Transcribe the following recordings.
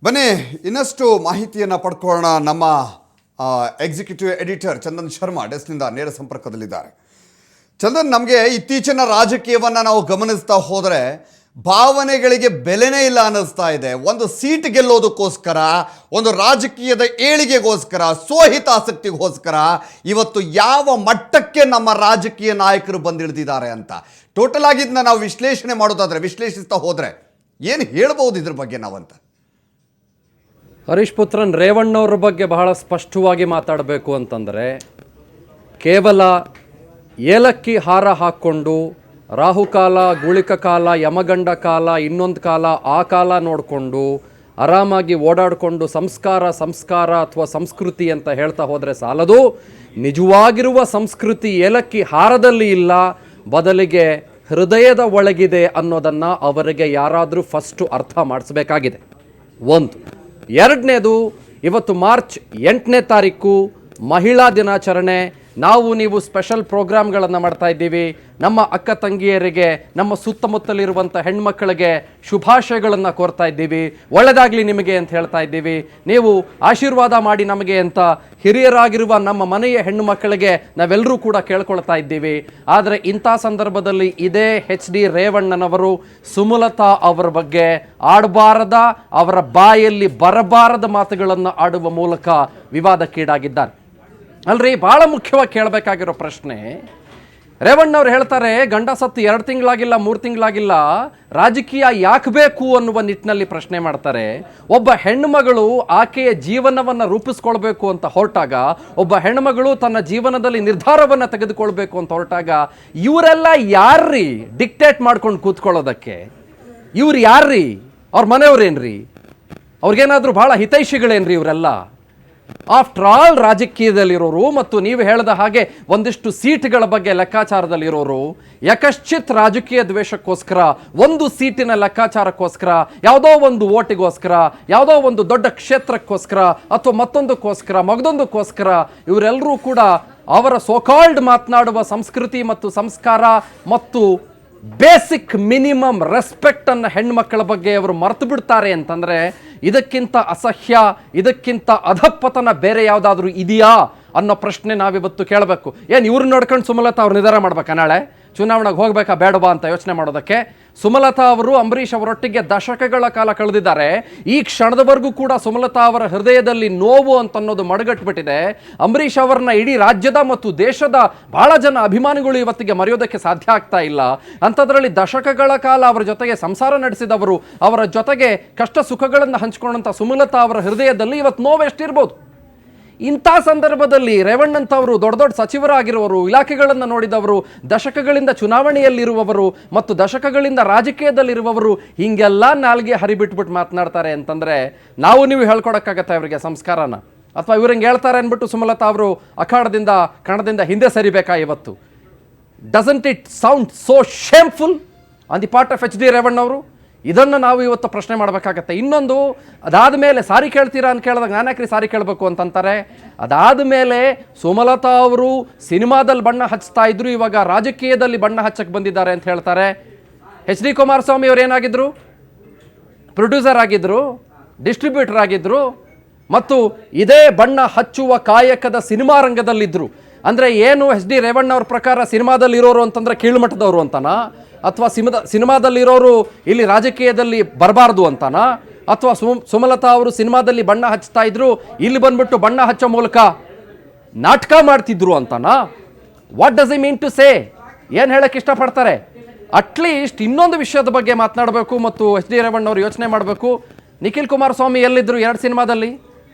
ಬನ್ನಿ ಇನ್ನಷ್ಟು ಮಾಹಿತಿಯನ್ನು ಪಡ್ಕೊಳ್ಳೋಣ. ನಮ್ಮ ಎಕ್ಸಿಕ್ಯೂಟಿವ್ ಎಡಿಟರ್ ಚಂದನ್ ಶರ್ಮಾ ಡೆಸ್ಕ್ನಿಂದ ನೇರ ಸಂಪರ್ಕದಲ್ಲಿದ್ದಾರೆ. ಚಂದನ್, ನಮಗೆ ಇತ್ತೀಚಿನ ರಾಜಕೀಯವನ್ನು ನಾವು ಗಮನಿಸ್ತಾ ಹೋದರೆ ಭಾವನೆಗಳಿಗೆ ಬೆಲೆನೇ ಇಲ್ಲ ಅನ್ನಿಸ್ತಾ ಇದೆ. ಒಂದು ಸೀಟ್ ಗೆಲ್ಲೋದಕ್ಕೋಸ್ಕರ, ಒಂದು ರಾಜಕೀಯದ ಏಳಿಗೆಗೋಸ್ಕರ, ಸ್ವಹಿತಾಸಕ್ತಿಗೋಸ್ಕರ ಇವತ್ತು ಯಾವ ಮಟ್ಟಕ್ಕೆ ನಮ್ಮ ರಾಜಕೀಯ ನಾಯಕರು ಬಂದಿಳಿದಿದ್ದಾರೆ ಅಂತ ಟೋಟಲ್ ಆಗಿದ್ದನ್ನ ನಾವು ವಿಶ್ಲೇಷಣೆ ಮಾಡೋದಾದರೆ, ವಿಶ್ಲೇಷಿಸ್ತಾ ಹೋದರೆ ಏನು ಹೇಳ್ಬೋದು ಇದ್ರ ಬಗ್ಗೆ ನಾವಂತ? ಹರೀಶ್ ಪುತ್ರನ್ ರೇವಣ್ಣವ್ರ ಬಗ್ಗೆ ಬಹಳ ಸ್ಪಷ್ಟವಾಗಿ ಮಾತಾಡಬೇಕು ಅಂತಂದರೆ, ಕೇವಲ ಏಲಕ್ಕಿ ಹಾರ ಹಾಕ್ಕೊಂಡು ರಾಹುಕಾಲ, ಗುಳಿಕ ಕಾಲ, ಯಮಗಂಡ ಕಾಲ, ಇನ್ನೊಂದು ಕಾಲ, ಆ ಕಾಲ ನೋಡಿಕೊಂಡು ಆರಾಮಾಗಿ ಓಡಾಡಿಕೊಂಡು ಸಂಸ್ಕಾರ ಅಥವಾ ಸಂಸ್ಕೃತಿ ಅಂತ ಹೇಳ್ತಾ ಹೋದರೆ ಸಾಲದು. ನಿಜವಾಗಿರುವ ಸಂಸ್ಕೃತಿ ಏಲಕ್ಕಿ ಹಾರದಲ್ಲಿ ಇಲ್ಲ, ಬದಲಿಗೆ ಹೃದಯದ ಒಳಗಿದೆ ಅನ್ನೋದನ್ನು ಅವರಿಗೆ ಯಾರಾದರೂ ಫಸ್ಟು ಅರ್ಥ ಮಾಡಿಸ್ಬೇಕಾಗಿದೆ. ಒಂದು. ಎರಡನೇದು, ಇವತ್ತು ಮಾರ್ಚ್ 8ನೇ ತಾರೀಕು ಮಹಿಳಾ ದಿನಾಚರಣೆ. ನಾವು ನೀವು ಸ್ಪೆಷಲ್ ಪ್ರೋಗ್ರಾಮ್ಗಳನ್ನು ಮಾಡ್ತಾ ಇದ್ದೀವಿ. ನಮ್ಮ ಅಕ್ಕ ತಂಗಿಯರಿಗೆ, ನಮ್ಮ ಸುತ್ತಮುತ್ತಲಿರುವಂಥ ಹೆಣ್ಮಕ್ಕಳಿಗೆ ಶುಭಾಶಯಗಳನ್ನು ಕೋರ್ತಾ ಇದ್ದೀವಿ. ಒಳ್ಳೆಯದಾಗಲಿ ನಿಮಗೆ ಅಂತ ಹೇಳ್ತಾ ಇದ್ದೀವಿ. ನೀವು ಆಶೀರ್ವಾದ ಮಾಡಿ ನಮಗೆ ಅಂತ ಹಿರಿಯರಾಗಿರುವ ನಮ್ಮ ಮನೆಯ ಹೆಣ್ಣು ಮಕ್ಕಳಿಗೆ ನಾವೆಲ್ಲರೂ ಕೂಡ ಕೇಳ್ಕೊಳ್ತಾ ಇದ್ದೀವಿ. ಆದರೆ ಇಂಥ ಸಂದರ್ಭದಲ್ಲಿ ಇದೇ HD ರೇವಣ್ಣನವರು ಸುಮಲತಾ ಅವರ ಬಗ್ಗೆ ಆಡಬಾರದ, ಅವರ ಬಾಯಲ್ಲಿ ಬರಬಾರದ ಮಾತುಗಳನ್ನು ಆಡುವ ಮೂಲಕ ವಿವಾದಕ್ಕೀಡಾಗಿದ್ದಾರೆ. ಅಲ್ರಿ, ಭಾಳ ಮುಖ್ಯವಾಗಿ ಕೇಳಬೇಕಾಗಿರೋ ಪ್ರಶ್ನೆ, ರೇವಣ್ಣವ್ರು ಹೇಳ್ತಾರೆ ಗಂಡ ಸತ್ತು 2 ತಿಂಗಳಾಗಿಲ್ಲ, 3 ತಿಂಗಳಾಗಿಲ್ಲ, ರಾಜಕೀಯ ಯಾಕೆ ಬೇಕು ಅನ್ನುವ ನಿಟ್ಟಿನಲ್ಲಿ ಪ್ರಶ್ನೆ ಮಾಡ್ತಾರೆ. ಒಬ್ಬ ಹೆಣ್ಣುಮಗಳು ಆಕೆಯ ಜೀವನವನ್ನು ರೂಪಿಸ್ಕೊಳ್ಬೇಕು ಅಂತ ಹೊರಟಾಗ, ಒಬ್ಬ ಹೆಣ್ಣುಮಗಳು ತನ್ನ ಜೀವನದಲ್ಲಿ ನಿರ್ಧಾರವನ್ನು ತೆಗೆದುಕೊಳ್ಬೇಕು ಅಂತ ಹೊರಟಾಗ, ಇವರೆಲ್ಲ ಯಾರ್ರೀ ಡಿಕ್ಟೇಟ್ ಮಾಡ್ಕೊಂಡು ಕೂತ್ಕೊಳ್ಳೋದಕ್ಕೆ? ಇವ್ರು ಯಾರ್ರೀ? ಅವ್ರ ಮನೆಯವ್ರೇನ್ರಿ? ಅವ್ರಿಗೇನಾದರೂ ಭಾಳ ಹಿತೈಷಿಗಳೇನ್ರಿ ಇವರೆಲ್ಲ? ಆಫ್ಟರ್ ಆಲ್ ರಾಜಕೀಯದಲ್ಲಿರೋರು ಮತ್ತು ನೀವು ಹೇಳಿದ ಹಾಗೆ ಒಂದಿಷ್ಟು ಸೀಟ್ಗಳ ಬಗ್ಗೆ ಲೆಕ್ಕಾಚಾರದಲ್ಲಿರೋರು ಯಕಶ್ಚಿತ್ ರಾಜಕೀಯ ದ್ವೇಷಕ್ಕೋಸ್ಕರ, ಒಂದು ಸೀಟಿನ ಲೆಕ್ಕಾಚಾರಕ್ಕೋಸ್ಕರ, ಯಾವುದೋ ಒಂದು ಓಟಿಗೋಸ್ಕರ, ಯಾವುದೋ ಒಂದು ದೊಡ್ಡ ಕ್ಷೇತ್ರಕ್ಕೋಸ್ಕರ ಅಥವಾ ಮತ್ತೊಂದಕ್ಕೋಸ್ಕರ, ಮಗದೊಂದಕ್ಕೋಸ್ಕರ ಇವರೆಲ್ಲರೂ ಕೂಡ ಅವರ ಸೋಕಾಲ್ಡ್ ಮಾತನಾಡುವ ಸಂಸ್ಕೃತಿ ಮತ್ತು ಸಂಸ್ಕಾರ ಮತ್ತು ಬೇಸಿಕ್ ಮಿನಿಮಮ್ ರೆಸ್ಪೆಕ್ಟನ್ನು ಹೆಣ್ಮಕ್ಕಳ ಬಗ್ಗೆ ಅವರು ಮರೆತು ಬಿಡ್ತಾರೆ ಅಂತಂದರೆ, ಇದಕ್ಕಿಂತ ಅಸಹ್ಯ, ಇದಕ್ಕಿಂತ ಅಧಪ್ಪತನ ಬೇರೆ ಯಾವುದಾದ್ರೂ ಇದೆಯಾ ಅನ್ನೋ ಪ್ರಶ್ನೆ ನಾವಿವತ್ತು ಕೇಳಬೇಕು. ಏನು ಇವ್ರು ನೋಡ್ಕೊಂಡು ಸುಮಲತಾ ಅವ್ರು ನಿರ್ಧಾರ ಮಾಡ್ಬೇಕಾ ನಾಳೆ ಚುನಾವಣೆಗೆ ಹೋಗ್ಬೇಕಾ ಬೇಡವಾ ಅಂತ ಯೋಚನೆ ಮಾಡೋದಕ್ಕೆ? ಸುಮಲತಾ ಅವರು ಅಂಬರೀಷ್ ಅವರೊಟ್ಟಿಗೆ ದಶಕಗಳ ಕಾಲ ಕಳೆದಿದ್ದಾರೆ. ಈ ಕ್ಷಣದವರೆಗೂ ಕೂಡ ಸುಮಲತಾ ಅವರ ಹೃದಯದಲ್ಲಿ ನೋವು ಅಂತನ್ನೋದು ಮಡಗಟ್ಬಿಟ್ಟಿದೆ. ಅಂಬರೀಷ್ ಅವರನ್ನ ಇಡೀ ರಾಜ್ಯದ ಮತ್ತು ದೇಶದ ಬಹಳ ಜನ ಅಭಿಮಾನಿಗಳು ಇವತ್ತಿಗೆ ಮರೆಯೋದಕ್ಕೆ ಸಾಧ್ಯ ಆಗ್ತಾ ಇಲ್ಲ. ಅಂಥದ್ರಲ್ಲಿ ದಶಕಗಳ ಕಾಲ ಅವರ ಜೊತೆಗೆ ಸಂಸಾರ ನಡೆಸಿದವರು, ಅವರ ಜೊತೆಗೆ ಕಷ್ಟ ಸುಖಗಳನ್ನು ಹಂಚ್ಕೊಂಡಂಥ ಸುಮಲತಾ ಅವರ ಹೃದಯದಲ್ಲಿ ಇವತ್ತು ನೋವು ಎಷ್ಟಿರ್ಬೋದು? ಇಂಥ ಸಂದರ್ಭದಲ್ಲಿ ರೇವಣ್ಣಂಥವರು ದೊಡ್ಡ ದೊಡ್ಡ ಸಚಿವರಾಗಿರುವವರು, ಇಲಾಖೆಗಳನ್ನು ನೋಡಿದವರು, ದಶಕಗಳಿಂದ ಚುನಾವಣೆಯಲ್ಲಿರುವವರು ಮತ್ತು ದಶಕಗಳಿಂದ ರಾಜಕೀಯದಲ್ಲಿರುವವರು ಹೀಗೆಲ್ಲ ನಾಲ್ಗೆ ಹರಿಬಿಟ್ಬಿಟ್ಟು ಮಾತನಾಡ್ತಾರೆ ಅಂತಂದರೆ, ನಾವು ನೀವು ಹೇಳ್ಕೊಡೋಕ್ಕಾಗತ್ತೆ ಅವರಿಗೆ ಸಂಸ್ಕಾರನ? ಅಥವಾ ಇವ್ರು ಹಿಂಗೆ ಹೇಳ್ತಾರೆ ಅಂದ್ಬಿಟ್ಟು ಸುಮಲತಾ ಅವರು ಅಖಾಡದಿಂದ ಕಣದಿಂದ ಹಿಂದೆ ಸರಿಬೇಕಾ ಇವತ್ತು? Doesn't it sound so shameful on the part of HD ರೇವಣ್ಣವರು? ಇದನ್ನು ನಾವು ಇವತ್ತು ಪ್ರಶ್ನೆ ಮಾಡಬೇಕಾಗತ್ತೆ. ಇನ್ನೊಂದು, ಅದಾದ ಮೇಲೆ ಸಾರಿ ಕೇಳ್ತೀರಾ ಅಂತ ಕೇಳಿದಾಗ ನಾನು ಯಾಕ್ರಿ ಸಾರಿ ಕೇಳಬೇಕು ಅಂತಂತಾರೆ. ಅದಾದ ಮೇಲೆ ಸುಮಲತಾ ಅವರು ಸಿನಿಮಾದಲ್ಲಿ ಬಣ್ಣ ಹಚ್ತಾ ಇದ್ರು, ಇವಾಗ ರಾಜಕೀಯದಲ್ಲಿ ಬಣ್ಣ ಹಚ್ಚಕ್ಕೆ ಬಂದಿದ್ದಾರೆ ಅಂತ ಹೇಳ್ತಾರೆ. HD ಕುಮಾರಸ್ವಾಮಿ ಅವರು ಏನಾಗಿದ್ರು? ಪ್ರೊಡ್ಯೂಸರ್ ಆಗಿದ್ರು, ಡಿಸ್ಟ್ರಿಬ್ಯೂಟರ್ ಆಗಿದ್ರು ಮತ್ತು ಇದೇ ಬಣ್ಣ ಹಚ್ಚುವ ಕಾಯಕದ ಸಿನಿಮಾ ರಂಗದಲ್ಲಿದ್ದರು. ಅಂದರೆ ಏನು HD ರೇವಣ್ಣವ್ರ ಪ್ರಕಾರ ಸಿನಿಮಾದಲ್ಲಿ ಇರೋರು ಅಂತಂದರೆ ಕೀಳುಮಟ್ಟದವರು ಅಂತನಾ? ಅಥವಾ ಸಿನಿಮಾದಲ್ಲಿರೋರು ಇಲ್ಲಿ ರಾಜಕೀಯದಲ್ಲಿ ಬರಬಾರ್ದು ಅಂತನಾ? ಅಥವಾ ಸುಮಲತಾ ಅವರು ಸಿನಿಮಾದಲ್ಲಿ ಬಣ್ಣ ಹಚ್ತಾ ಇದ್ರು, ಇಲ್ಲಿ ಬಂದ್ಬಿಟ್ಟು ಬಣ್ಣ ಹಚ್ಚೋ ಮೂಲಕ ನಾಟಕ ಮಾಡ್ತಿದ್ರು ಅಂತನಾ? What does he mean to say? ಏನು ಹೇಳಕ್ಕೆ ಇಷ್ಟಪಡ್ತಾರೆ? ಅಟ್ಲೀಸ್ಟ್ ಇನ್ನೊಂದು ವಿಷಯದ ಬಗ್ಗೆ ಮಾತನಾಡಬೇಕು ಮತ್ತು HD ರೇವಣ್ಣವ್ರು ಯೋಚನೆ ಮಾಡಬೇಕು. ನಿಖಿಲ್ ಕುಮಾರಸ್ವಾಮಿ ಎಲ್ಲಿದ್ದರು 2 ಸಿನಿಮಾದಲ್ಲಿ?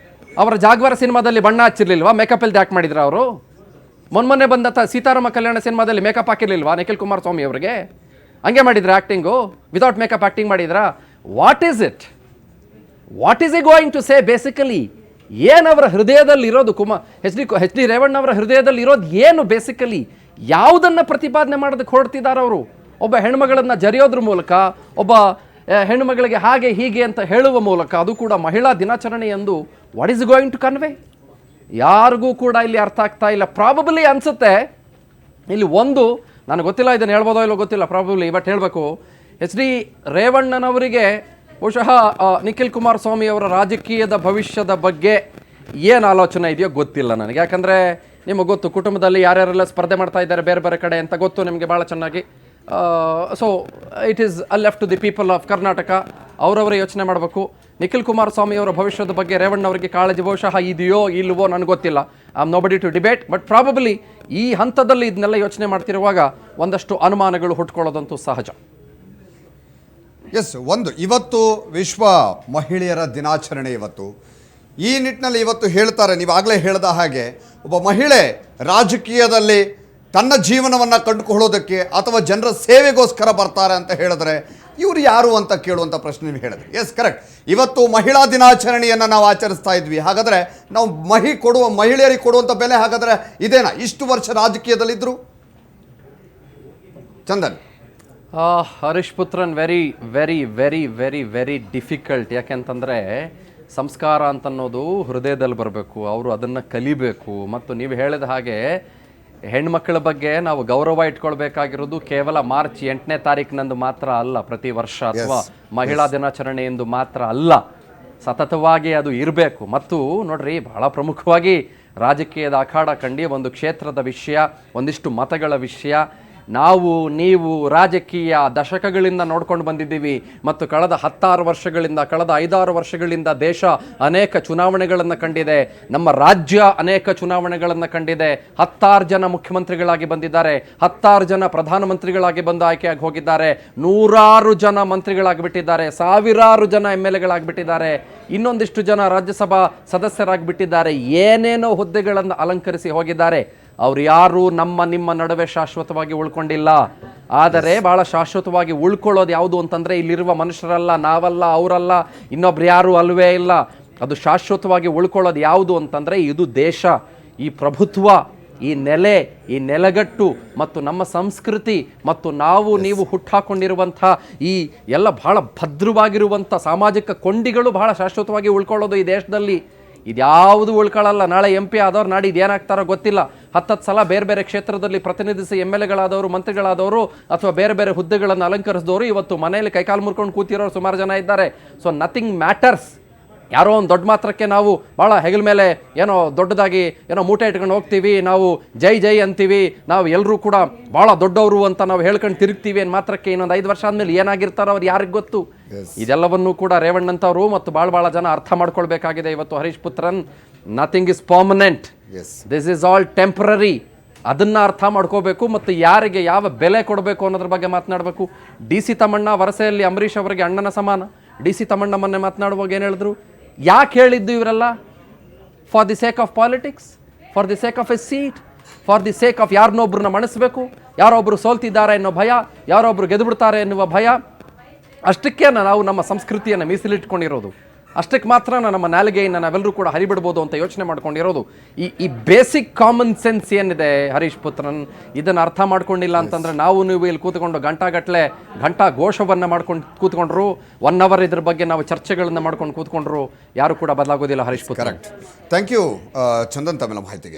ಅವರ ಜಾಗ್ವಾರ ಸಿನಿಮಾದಲ್ಲಿ ಬಣ್ಣ ಹಚ್ಚಿರ್ಲಿಲ್ವಾ? ಮೇಕಪ್ ಎಲ್ಲಿ ಯಾಕೆ ಮಾಡಿದ್ರ ಅವರು? ಮೊನ್ನೆ ಬಂದ ಸೀತಾರಾಮ ಕಲ್ಯಾಣ ಸಿನಿಮಾದಲ್ಲಿ ಮೇಕಪ್ ಹಾಕಿರ್ಲಿಲ್ವಾ ನಿಖಿಲ್ ಕುಮಾರಸ್ವಾಮಿ ಅವರಿಗೆ? ಹಂಗೆ ಮಾಡಿದ್ರ ಆ್ಯಕ್ಟಿಂಗು? ವಿತೌಟ್ ಮೇಕಪ್ ಆ್ಯಕ್ಟಿಂಗ್ ಮಾಡಿದ್ರಾ? What is it? What is he going to say basically? ಏನು ಅವರ ಹೃದಯದಲ್ಲಿ ಇರೋದು? HD ರೇವಣ್ಣವರ ಹೃದಯದಲ್ಲಿ ಇರೋದು ಏನು ಬೇಸಿಕಲಿ? ಯಾವುದನ್ನು ಪ್ರತಿಪಾದನೆ ಮಾಡೋದಕ್ಕೆ ಹೊರಡ್ತಿದ್ದಾರೆ ಅವರು? ಒಬ್ಬ ಹೆಣ್ಮಗಳನ್ನು ಜರಿಯೋದ್ರ ಮೂಲಕ, ಒಬ್ಬ ಹೆಣ್ಣುಮಗಳಿಗೆ ಹಾಗೆ ಹೀಗೆ ಅಂತ ಹೇಳುವ ಮೂಲಕ, ಅದು ಕೂಡ ಮಹಿಳಾ ದಿನಾಚರಣೆ ಎಂದು what is going to convey? ಯಾರಿಗೂ ಕೂಡ ಇಲ್ಲಿ ಅರ್ಥ ಆಗ್ತಾ ಇಲ್ಲ. ಪ್ರಾಬಬಲಿ ಅನಿಸುತ್ತೆ ಇಲ್ಲಿ ಒಂದು, ನನಗೆ ಗೊತ್ತಿಲ್ಲ, ಇದನ್ನು ಹೇಳ್ಬೋದೋ ಇಲ್ಲೋ ಗೊತ್ತಿಲ್ಲ, ಪ್ರಾಬಬ್ಲಿ ಬಟ್ ಹೇಳಬೇಕು, HD ರೇವಣ್ಣನವರಿಗೆ ಬಹುಶಃ ನಿಖಿಲ್ ಕುಮಾರಸ್ವಾಮಿ ಅವರ ರಾಜಕೀಯದ ಭವಿಷ್ಯದ ಬಗ್ಗೆ ಏನು ಆಲೋಚನೆ ಇದೆಯೋ ಗೊತ್ತಿಲ್ಲ ನನಗೆ. ಯಾಕಂದರೆ ನಿಮಗೆ ಗೊತ್ತು, ಕುಟುಂಬದಲ್ಲಿ ಯಾರ್ಯಾರೆಲ್ಲ ಸ್ಪರ್ಧೆ ಮಾಡ್ತಾ ಇದ್ದಾರೆ ಬೇರೆ ಬೇರೆ ಕಡೆ ಅಂತ ಗೊತ್ತು ನಿಮಗೆ ಭಾಳ ಚೆನ್ನಾಗಿ. So it is left to the people of Karnataka, ಅವರವರೇ ಯೋಚನೆ ಮಾಡಬೇಕು. ನಿಖಿಲ್ ಕುಮಾರಸ್ವಾಮಿ ಅವರ ಭವಿಷ್ಯದ ಬಗ್ಗೆ ರೇವಣ್ಣವರಿಗೆ ಕಾಳಜಿ ಬಹುಶಃ ಇದೆಯೋ ಇಲ್ವೋ ನನಗೆ ಗೊತ್ತಿಲ್ಲ. I am nobody to debate, but probably ಈ ಹಂತದಲ್ಲಿ ಇದನ್ನೆಲ್ಲ ಯೋಚನೆ ಮಾಡ್ತಿರುವಾಗ ಒಂದಷ್ಟು ಅನುಮಾನಗಳು ಹುಟ್ಕೊಳ್ಳೋದಂತೂ ಸಹಜ. ಎಸ್, ಇವತ್ತು ವಿಶ್ವ ಮಹಿಳೆಯರ ದಿನಾಚರಣೆ. ಈ ನಿಟ್ಟಿನಲ್ಲಿ ಇವತ್ತು ಹೇಳ್ತಾರೆ, ನೀವಾಗಲೇ ಹೇಳಿದ ಹಾಗೆ, ಒಬ್ಬ ಮಹಿಳೆ ರಾಜಕೀಯದಲ್ಲಿ ತನ್ನ ಜೀವನವನ್ನು ಕಂಡುಕೊಳ್ಳೋದಕ್ಕೆ ಅಥವಾ ಜನರ ಸೇವೆಗೋಸ್ಕರ ಬರ್ತಾರೆ ಅಂತ ಹೇಳಿದ್ರೆ ಇವರು ಯಾರು ಅಂತ ಕೇಳುವಂಥ ಪ್ರಶ್ನೆ ನೀವು ಹೇಳಿದ್ರಿ. Yes, correct. ಇವತ್ತು ಮಹಿಳಾ ದಿನಾಚರಣೆಯನ್ನು ನಾವು ಆಚರಿಸ್ತಾ ಇದ್ವಿ. ಹಾಗಾದರೆ ನಾವು ಮಹಿಳೆಯರಿಗೆ ಕೊಡುವಂಥ ಬೆಲೆ ಹಾಗಾದರೆ ಇದೇನಾ? ಇಷ್ಟು ವರ್ಷ ರಾಜಕೀಯದಲ್ಲಿದ್ದರು Chandan. Harish Puthran, very very very very very difficult. ಯಾಕೆಂತಂದರೆ ಸಂಸ್ಕಾರ ಅಂತನ್ನೋದು ಹೃದಯದಲ್ಲಿ ಬರಬೇಕು, ಅವರು ಅದನ್ನು ಕಲಿಬೇಕು. ಮತ್ತು ನೀವು ಹೇಳಿದ ಹಾಗೆ ಹೆಣ್ಮಕ್ಳ ಬಗ್ಗೆ ನಾವು ಗೌರವ ಇಟ್ಕೊಳ್ಬೇಕಾಗಿರೋದು ಕೇವಲ ಮಾರ್ಚ್ 8ನೇ ತಾರೀಕಿನಂದು ಮಾತ್ರ ಅಲ್ಲ, ಪ್ರತಿ ವರ್ಷ ಅಥವಾ ಮಹಿಳಾ ದಿನಾಚರಣೆ ಎಂದು ಮಾತ್ರ ಅಲ್ಲ, ಸತತವಾಗಿ ಅದು ಇರಬೇಕು. ಮತ್ತು ನೋಡ್ರಿ, ಬಹಳ ಪ್ರಮುಖವಾಗಿ ರಾಜಕೀಯದ ಅಖಾಡ ಕಂಡು ಒಂದು ಕ್ಷೇತ್ರದ ವಿಷಯ, ಒಂದಿಷ್ಟು ಮತಗಳ ವಿಷಯ, ನಾವು ನೀವು ರಾಜಕೀಯ ದಶಕಗಳಿಂದ ನೋಡ್ಕೊಂಡು ಬಂದಿದ್ದೀವಿ. ಮತ್ತು ಕಳೆದ 16 ವರ್ಷಗಳಿಂದ, ಕಳೆದ 5-6 ವರ್ಷಗಳಿಂದ ದೇಶ ಅನೇಕ ಚುನಾವಣೆಗಳನ್ನು ಕಂಡಿದೆ, ನಮ್ಮ ರಾಜ್ಯ ಅನೇಕ ಚುನಾವಣೆಗಳನ್ನು ಕಂಡಿದೆ. 16 ಜನ ಮುಖ್ಯಮಂತ್ರಿಗಳಾಗಿ ಬಂದಿದ್ದಾರೆ, 16 ಜನ ಪ್ರಧಾನಮಂತ್ರಿಗಳಾಗಿ ಬಂದು ಆಯ್ಕೆಯಾಗಿ ಹೋಗಿದ್ದಾರೆ, 100 ಜನ ಮಂತ್ರಿಗಳಾಗಿ ಬಿಟ್ಟಿದ್ದಾರೆ, 1000 ಜನ MLA ಬಿಟ್ಟಿದ್ದಾರೆ, ಇನ್ನೊಂದಿಷ್ಟು ಜನ ರಾಜ್ಯಸಭಾ ಸದಸ್ಯರಾಗಿ ಬಿಟ್ಟಿದ್ದಾರೆ, ಏನೇನೋ ಹುದ್ದೆಗಳನ್ನು ಅಲಂಕರಿಸಿ ಹೋಗಿದ್ದಾರೆ. ಅವ್ರು ಯಾರು ನಿಮ್ಮ ನಡುವೆ ಶಾಶ್ವತವಾಗಿ ಉಳ್ಕೊಂಡಿಲ್ಲ. ಆದರೆ ಭಾಳ ಶಾಶ್ವತವಾಗಿ ಉಳ್ಕೊಳ್ಳೋದು ಯಾವುದು ಅಂತಂದರೆ ಇಲ್ಲಿರುವ ಮನುಷ್ಯರಲ್ಲ, ನಾವಲ್ಲ, ಅವರಲ್ಲ, ಇನ್ನೊಬ್ರು ಯಾರು ಅಲ್ವೇ ಇಲ್ಲ. ಅದು ಶಾಶ್ವತವಾಗಿ ಉಳ್ಕೊಳ್ಳೋದು ಯಾವುದು ಅಂತಂದರೆ ಇದು ದೇಶ, ಈ ಪ್ರಭುತ್ವ, ಈ ನೆಲೆ, ಈ ನೆಲಗಟ್ಟು ಮತ್ತು ನಮ್ಮ ಸಂಸ್ಕೃತಿ ಮತ್ತು ನೀವು ಹುಟ್ಟಾಕೊಂಡಿರುವಂಥ ಈ ಎಲ್ಲ ಬಹಳ ಭದ್ರವಾಗಿರುವಂಥ ಸಾಮಾಜಿಕ ಕೊಂಡಿಗಳು ಬಹಳ ಶಾಶ್ವತವಾಗಿ ಉಳ್ಕೊಳ್ಳೋದು ಈ ದೇಶದಲ್ಲಿ. ಇದ್ಯಾವುದು ಉಳ್ಕೊಳ್ಳಲ್ಲ. ನಾಳೆ MP ಆದವ್ರು ನಾಡಿದ್ದು ಏನಾಗ್ತಾರೋ ಗೊತ್ತಿಲ್ಲ. 10 ಸಲ ಬೇರೆ ಬೇರೆ ಕ್ಷೇತ್ರದಲ್ಲಿ ಪ್ರತಿನಿಧಿಸಿ MLAಗಳಾದವರು, ಮಂತ್ರಿಗಳಾದವರು ಅಥವಾ ಬೇರೆ ಬೇರೆ ಹುದ್ದೆಗಳನ್ನು ಅಲಂಕರಿಸಿದವರು ಇವತ್ತು ಮನೆಯಲ್ಲಿ ಕೈಕಾಲು ಮುರ್ಕೊಂಡು ಕೂತಿರೋರು ಸುಮಾರು ಜನ ಇದ್ದಾರೆ. So nothing matters. ಯಾರೋ ಒಂದು ದೊಡ್ಡ ಮಾತ್ರಕ್ಕೆ ನಾವು ಭಾಳ ಹೆಗಲ ಮೇಲೆ ಏನೋ ದೊಡ್ಡದಾಗಿ ಏನೋ ಮೂಟೆ ಇಟ್ಕೊಂಡು ಹೋಗ್ತೀವಿ, ನಾವು ಜೈ ಜೈ ಅಂತೀವಿ, ನಾವು ಎಲ್ಲರೂ ಕೂಡ ಭಾಳ ದೊಡ್ಡವರು ಅಂತ ನಾವು ಹೇಳ್ಕೊಂಡು ತಿರುಗ್ತೀವಿ ಅನ್ನೋ ಮಾತ್ರಕ್ಕೆ ಇನ್ನೊಂದು 5 ವರ್ಷ ಆದಮೇಲೆ ಏನಾಗಿರ್ತಾರೋ ಅವ್ರು ಯಾರಿಗೆ ಗೊತ್ತು. ಇದೆಲ್ಲವನ್ನೂ ಕೂಡ ರೇವಣ್ಣಂತವರು ಮತ್ತು ಭಾಳ ಜನ ಅರ್ಥ ಮಾಡ್ಕೊಳ್ಬೇಕಾಗಿದೆ. ಇವತ್ತು Harish Puthran, nothing is permanent, this is all temporary. ಅದನ್ನು ಅರ್ಥ ಮಾಡ್ಕೋಬೇಕು ಮತ್ತು ಯಾರಿಗೆ ಯಾವ ಬೆಲೆ ಕೊಡಬೇಕು ಅನ್ನೋದ್ರ ಬಗ್ಗೆ ಮಾತನಾಡಬೇಕು. DC ತಮ್ಮಣ್ಣ ವರಸೆಯಲ್ಲಿ ಅಂಬರೀಷ್ ಅವರಿಗೆ ಅಣ್ಣನ ಸಮಾನ. DC ತಮ್ಮಣ್ಣ ಮೊನ್ನೆ ಮಾತನಾಡುವಾಗ ಏನು ಹೇಳಿದ್ರು? ಯಾಕೆ ಹೇಳಿದ್ದು ಇವರೆಲ್ಲ? For the sake of politics, for the sake of a seat, for the sake of ಯಾರನ್ನೊಬ್ಬರನ್ನ ಮಣಿಸ್ಬೇಕು, ಯಾರೊಬ್ಬರು ಸೋಲ್ತಿದ್ದಾರೆ ಅನ್ನೋ ಭಯ, ಯಾರೊಬ್ಬರು ಗೆದ್ದುಬಿಡ್ತಾರೆ ಎನ್ನುವ ಭಯ. ಅಷ್ಟಕ್ಕೆ ನಾವು ನಮ್ಮ ಸಂಸ್ಕೃತಿಯನ್ನು ಮೀಸಲಿಟ್ಕೊಂಡಿರೋದು, ಅಷ್ಟಕ್ಕೆ ಮಾತ್ರ ನಮ್ಮ ನಾಲಿಗೆಯನ್ನು ನಾವೆಲ್ಲರೂ ಕೂಡ ಹರಿಬಿಡ್ಬೋದು ಅಂತ ಯೋಚನೆ ಮಾಡ್ಕೊಂಡಿರೋದು. ಈ ಬೇಸಿಕ್ ಕಾಮನ್ ಸೆನ್ಸ್ ಏನಿದೆ ಹರೀಶ್ ಪುತ್ರನ್, ಇದನ್ನು ಅರ್ಥ ಮಾಡ್ಕೊಂಡಿಲ್ಲ ಅಂತಂದರೆ ನೀವು ಇಲ್ಲಿ ಕೂತ್ಕೊಂಡು ಘಂಟಾ ಘೋಷವನ್ನು ಮಾಡ್ಕೊಂಡು ಕೂತ್ಕೊಂಡ್ರು, 1 ಅವರ್ ಇದ್ರ ಬಗ್ಗೆ ನಾವು ಚರ್ಚೆಗಳನ್ನು ಮಾಡ್ಕೊಂಡು ಕೂತ್ಕೊಂಡ್ರು, ಯಾರು ಕೂಡ ಬದಲಾಗೋದಿಲ್ಲ Harish Puthran. Correct. Thank you Chandan ತಮ್ಮೆಲ್ಲ ಮಾಹಿತಿಗೆ.